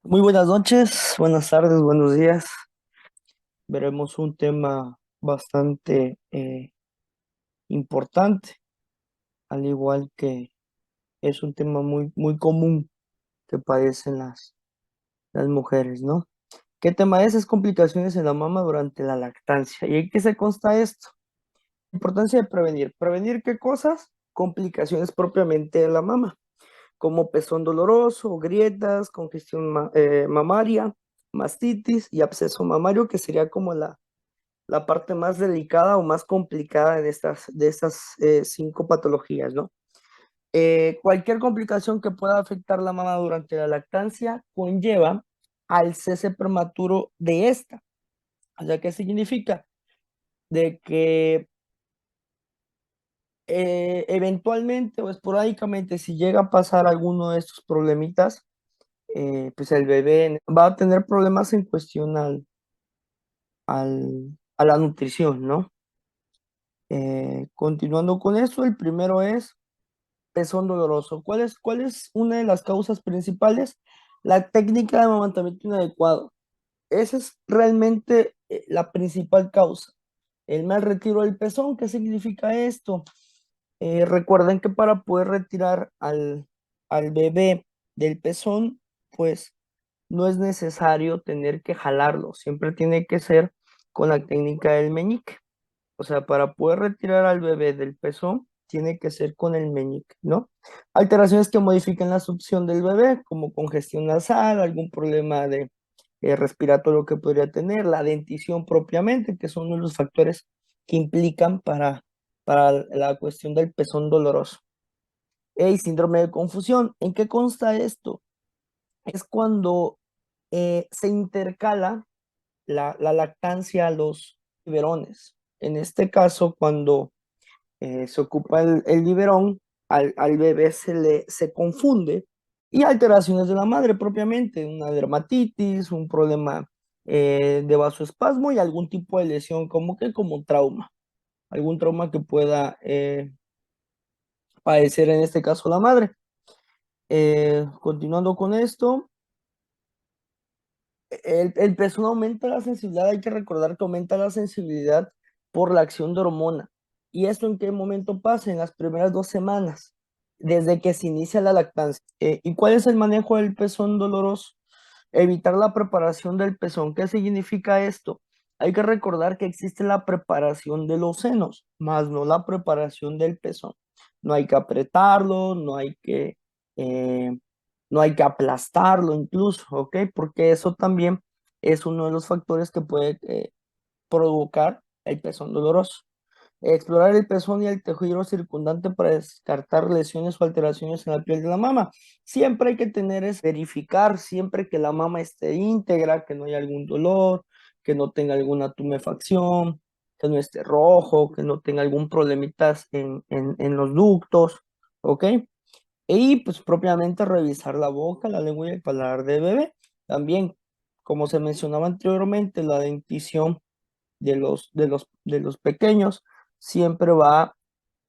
Muy buenas noches, buenas tardes, buenos días. Veremos un tema bastante importante, al igual que es un tema muy común que padecen las mujeres, ¿no? ¿Qué tema es? Es complicaciones en la mama durante la lactancia. ¿Y en qué se consta esto? Importancia de prevenir. ¿Prevenir qué cosas? Complicaciones propiamente de la mama, como pezón doloroso, grietas, congestión mamaria, mastitis y absceso mamario, que sería como la parte más delicada o más complicada de estas cinco patologías, ¿no? Cualquier complicación que pueda afectar la mama durante la lactancia conlleva al cese prematuro de esta. O sea, ¿qué significa? De que eventualmente o esporádicamente, si llega a pasar alguno de estos problemitas, pues el bebé va a tener problemas en cuestión a la nutrición, ¿no? Continuando con eso, el primero es pezón doloroso. ¿Cuál es una de las causas principales? La técnica de amamantamiento inadecuado. Esa es realmente la principal causa. El mal retiro del pezón. ¿Qué significa esto? Recuerden que para poder retirar al bebé del pezón, pues no es necesario tener que jalarlo. Siempre tiene que ser con la técnica del meñique. O sea, para poder retirar al bebé del pezón, tiene que ser con el meñique, ¿no? Alteraciones que modifican la succión del bebé, como congestión nasal, algún problema de respiratorio que podría tener, la dentición propiamente, que son uno de los factores que implican para la cuestión del pezón doloroso. Y síndrome de confusión. ¿En qué consta esto? Es cuando se intercala la lactancia a los biberones. En este caso, cuando se ocupa el biberón, al bebé se confunde y alteraciones de la madre propiamente, una dermatitis, un problema de vasoespasmo y algún tipo de lesión como trauma, algún trauma que pueda padecer en este caso la madre. Continuando con esto, el pezón aumenta la sensibilidad, hay que recordar que aumenta la sensibilidad por la acción de hormona. ¿Y esto en qué momento pasa? En las primeras 2 semanas, desde que se inicia la lactancia. ¿Y cuál es el manejo del pezón doloroso? Evitar la preparación del pezón. ¿Qué significa esto? Hay que recordar que existe la preparación de los senos, más no la preparación del pezón. No hay que apretarlo, eh, no hay que aplastarlo incluso, ¿ok? Porque eso también es uno de los factores que puede provocar el pezón doloroso. Explorar el pezón y el tejido circundante para descartar lesiones o alteraciones en la piel de la mama. Siempre hay que verificar siempre que la mama esté íntegra, que no haya algún dolor, que no tenga alguna tumefacción, que no esté rojo, que no tenga algún problemitas en los ductos, ¿ok? Y pues propiamente revisar la boca, la lengua y el paladar del bebé. También, como se mencionaba anteriormente, la dentición de los pequeños siempre va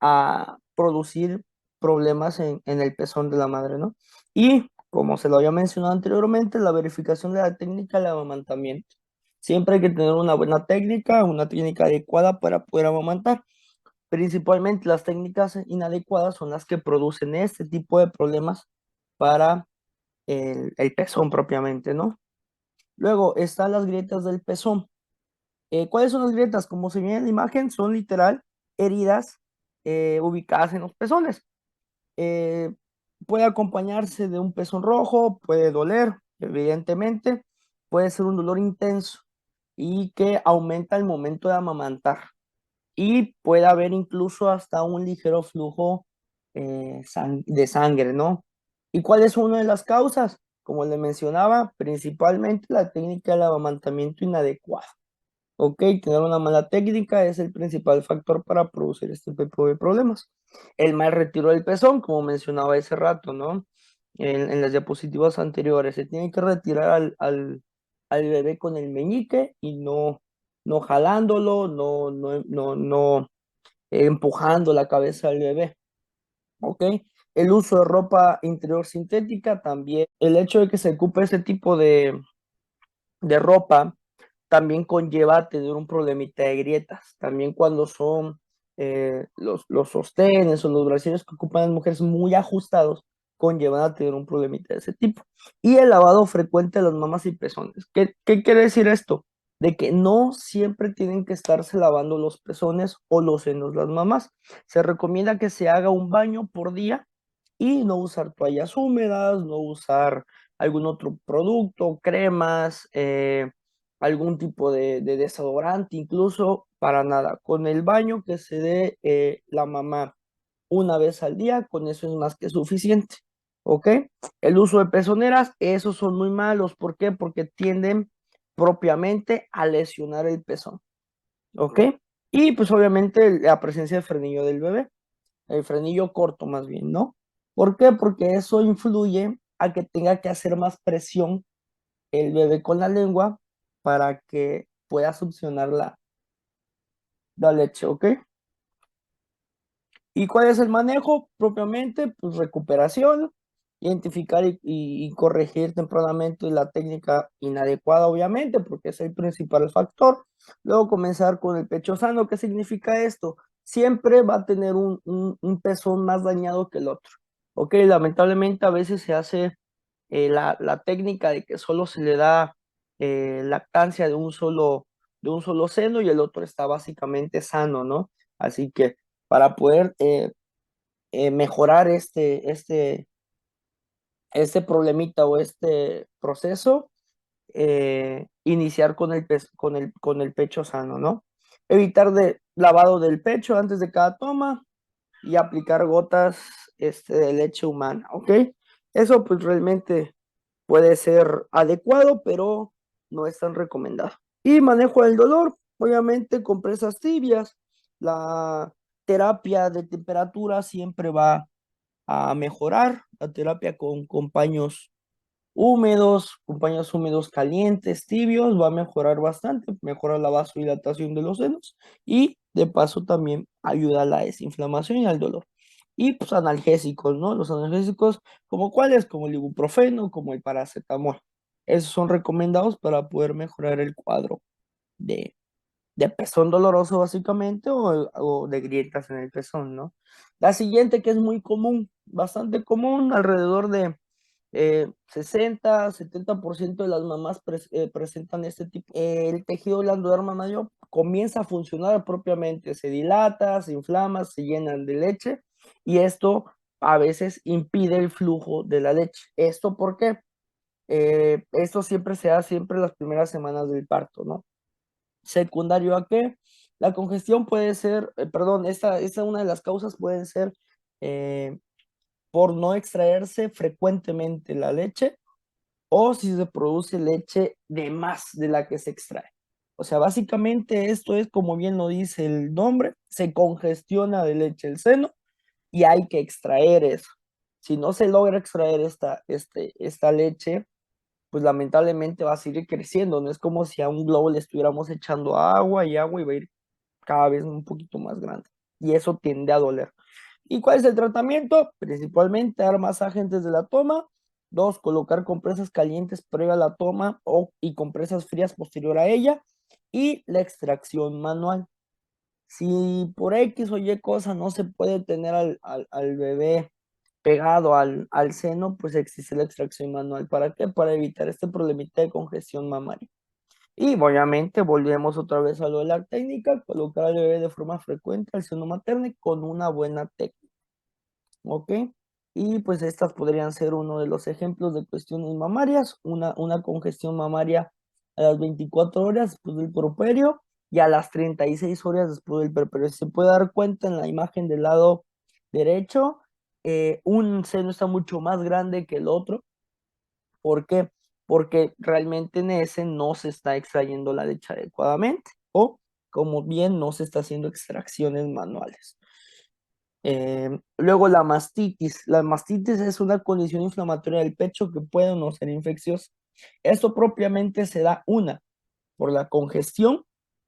a producir problemas en el pezón de la madre, ¿no? Y como se lo había mencionado anteriormente, la verificación de la técnica de amamantamiento. Siempre hay que tener una buena técnica, una técnica adecuada para poder amamantar. Principalmente las técnicas inadecuadas son las que producen este tipo de problemas para el pezón propiamente, ¿no? Luego están las grietas del pezón. ¿Cuáles son las grietas? Como se ve en la imagen, son literal heridas ubicadas en los pezones. Eh, Puede acompañarse de un pezón rojo, puede doler, evidentemente, puede ser un dolor intenso y que aumenta al momento de amamantar. Y puede haber incluso hasta un ligero flujo de sangre, ¿no? ¿Y cuál es una de las causas? Como le mencionaba, principalmente la técnica del amamantamiento inadecuado. Ok, tener una mala técnica es el principal factor para producir este tipo de problemas. El mal retiro del pezón, como mencionaba hace rato, ¿no? En las diapositivas anteriores, se tiene que retirar al bebé con el meñique y no jalándolo, no empujando la cabeza del bebé. ¿Ok? El uso de ropa interior sintética también. El hecho de que se ocupe ese tipo de ropa también conlleva tener un problemita de grietas. También cuando son los sostenes o los brasieres que ocupan las mujeres muy ajustados, conllevan a tener un problemita de ese tipo. Y el lavado frecuente de las mamas y pezones. ¿Qué quiere decir esto? De que no siempre tienen que estarse lavando los pezones o los senos las mamás. Se recomienda que se haga un baño por día y no usar toallas húmedas, no usar algún otro producto, cremas, algún tipo de desodorante, incluso para nada. Con el baño que se dé la mamá una vez al día, con eso es más que suficiente. ¿Ok? El uso de pezoneras, esos son muy malos. ¿Por qué? Porque tienden propiamente a lesionar el pezón. ¿Ok? Y pues obviamente la presencia de frenillo del bebé, el frenillo corto más bien, ¿no? ¿Por qué? Porque eso influye a que tenga que hacer más presión el bebé con la lengua para que pueda succionar la leche, ¿ok? ¿Y cuál es el manejo propiamente? Pues recuperación, identificar y corregir tempranamente la técnica inadecuada, obviamente, porque es el principal factor. Luego comenzar con el pecho sano. ¿Qué significa esto? Siempre va a tener un pezón más dañado que el otro. ¿Ok? Lamentablemente a veces se hace la técnica de que solo se le da lactancia de un solo seno y el otro está básicamente sano, ¿no? Así que para poder mejorar este problemita o este proceso, iniciar con el pecho sano, ¿no? Evitar de lavado del pecho antes de cada toma y aplicar gotas de leche humana, ¿ok? Eso pues realmente puede ser adecuado, pero no es tan recomendado. Y manejo del dolor, obviamente compresas tibias, la terapia de temperatura siempre va a mejorar, la terapia con paños húmedos calientes, tibios, va a mejorar bastante, mejora la vasodilatación de los senos y de paso también ayuda a la desinflamación y al dolor. Y pues analgésicos, ¿no? Los analgésicos, como cuáles, como el ibuprofeno, como el paracetamol. Esos son recomendados para poder mejorar el cuadro de, de pezón doloroso básicamente o de grietas en el pezón, ¿no? La siguiente que es muy común, bastante común, alrededor de 60-70% de las mamás presentan este tipo. El tejido glandular mamario comienza a funcionar propiamente, se dilata, se inflama, se llenan de leche y esto a veces impide el flujo de la leche. ¿Esto por qué? Esto siempre se da siempre las primeras semanas del parto, ¿no? Secundario a qué? La congestión puede ser, perdón, esta una de las causas pueden ser eh, por no extraerse frecuentemente la leche o si se produce leche de más de la que se extrae. O sea, básicamente esto es, como bien lo dice el nombre, se congestiona de leche el seno y hay que extraer eso. Si no se logra extraer esta leche, pues lamentablemente va a seguir creciendo. No es como si a un globo le estuviéramos echando agua y agua y va a ir cada vez un poquito más grande. Y eso tiende a doler. ¿Y cuál es el tratamiento? Principalmente dar masaje antes de la toma. Dos, colocar compresas calientes previa a la toma y compresas frías posterior a ella. Y la extracción manual. Si por X o Y cosa no se puede tener al bebé pegado al seno, pues existe la extracción manual. ¿Para qué? Para evitar este problemita de congestión mamaria. Y obviamente volvemos otra vez a lo de la técnica, colocar al bebé de forma frecuente al seno materno con una buena técnica. ¿Ok? Y pues estas podrían ser uno de los ejemplos de cuestiones mamarias, una congestión mamaria a las 24 horas después del puerperio y a las 36 horas después del puerperio. Se puede dar cuenta en la imagen del lado derecho, un seno está mucho más grande que el otro. ¿Por qué? Porque realmente en ese no se está extrayendo la leche adecuadamente o como bien no se está haciendo extracciones manuales. Luego la mastitis. La mastitis es una condición inflamatoria del pecho que puede o no ser infecciosa. Esto propiamente se da una, por la congestión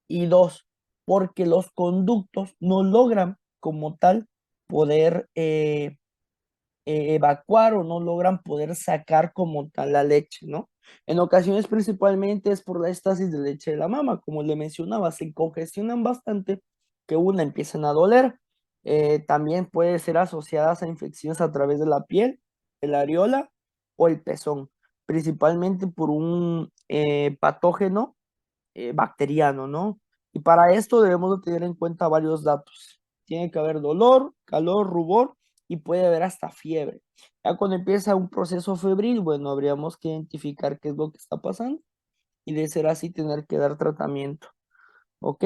y dos, porque los conductos no logran como tal poder evacuar o no logran poder sacar como tal la leche, ¿no? En ocasiones principalmente es por la estasis de leche de la mama, como le mencionaba, se congestionan bastante que una empiezan a doler. También puede ser asociadas a infecciones a través de la piel, el areola o el pezón, principalmente por un patógeno bacteriano, ¿no? Y para esto debemos de tener en cuenta varios datos. Tiene que haber dolor, calor, rubor y puede haber hasta fiebre. Ya cuando empieza un proceso febril, bueno, habríamos que identificar qué es lo que está pasando y de ser así tener que dar tratamiento, ¿ok?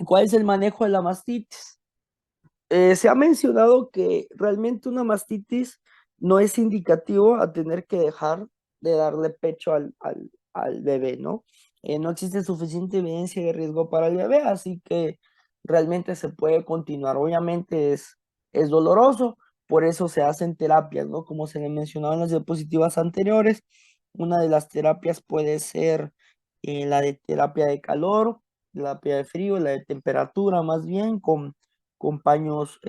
¿Cuál es el manejo de la mastitis? Se ha mencionado que realmente una mastitis no es indicativo a tener que dejar de darle pecho al bebé, ¿no? No existe suficiente evidencia de riesgo para el bebé, así que realmente se puede continuar. Obviamente es doloroso, por eso se hacen terapias, ¿no? Como se le mencionaba en las diapositivas anteriores, una de las terapias puede ser la de terapia de calor, la terapia de frío, la de temperatura más bien, con paños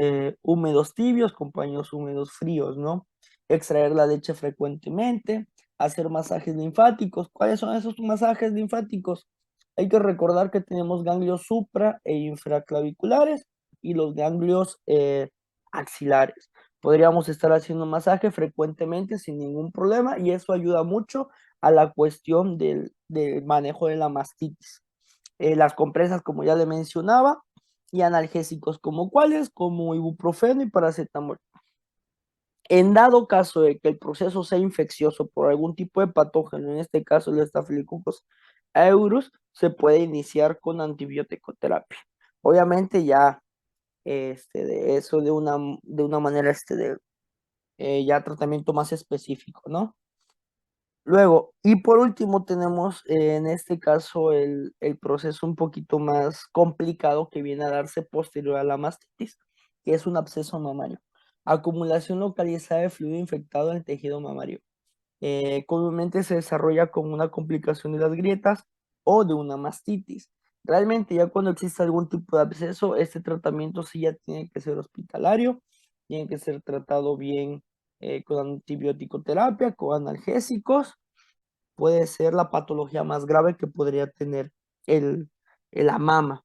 húmedos tibios, con paños húmedos fríos, ¿no? Extraer la leche frecuentemente, hacer masajes linfáticos. ¿Cuáles son esos masajes linfáticos? Hay que recordar que tenemos ganglios supra e infraclaviculares y los ganglios axilares. Podríamos estar haciendo masaje frecuentemente sin ningún problema y eso ayuda mucho a la cuestión del manejo de la mastitis. Las compresas, como ya le mencionaba, y analgésicos como cuáles, como ibuprofeno y paracetamol. En dado caso de que el proceso sea infeccioso por algún tipo de patógeno, en este caso el Staphylococcus aureus, se puede iniciar con antibiótico terapia. Obviamente ya de eso de una manera ya tratamiento más específico, ¿no? Luego, y por último tenemos en este caso el proceso un poquito más complicado que viene a darse posterior a la mastitis, que es un absceso mamario. Acumulación localizada de fluido infectado en el tejido mamario. Comúnmente se desarrolla como una complicación de las grietas o de una mastitis. Realmente ya cuando existe algún tipo de absceso, este tratamiento sí ya tiene que ser hospitalario, tiene que ser tratado bien con antibiótico terapia, con analgésicos. Puede ser la patología más grave que podría tener el, la mama.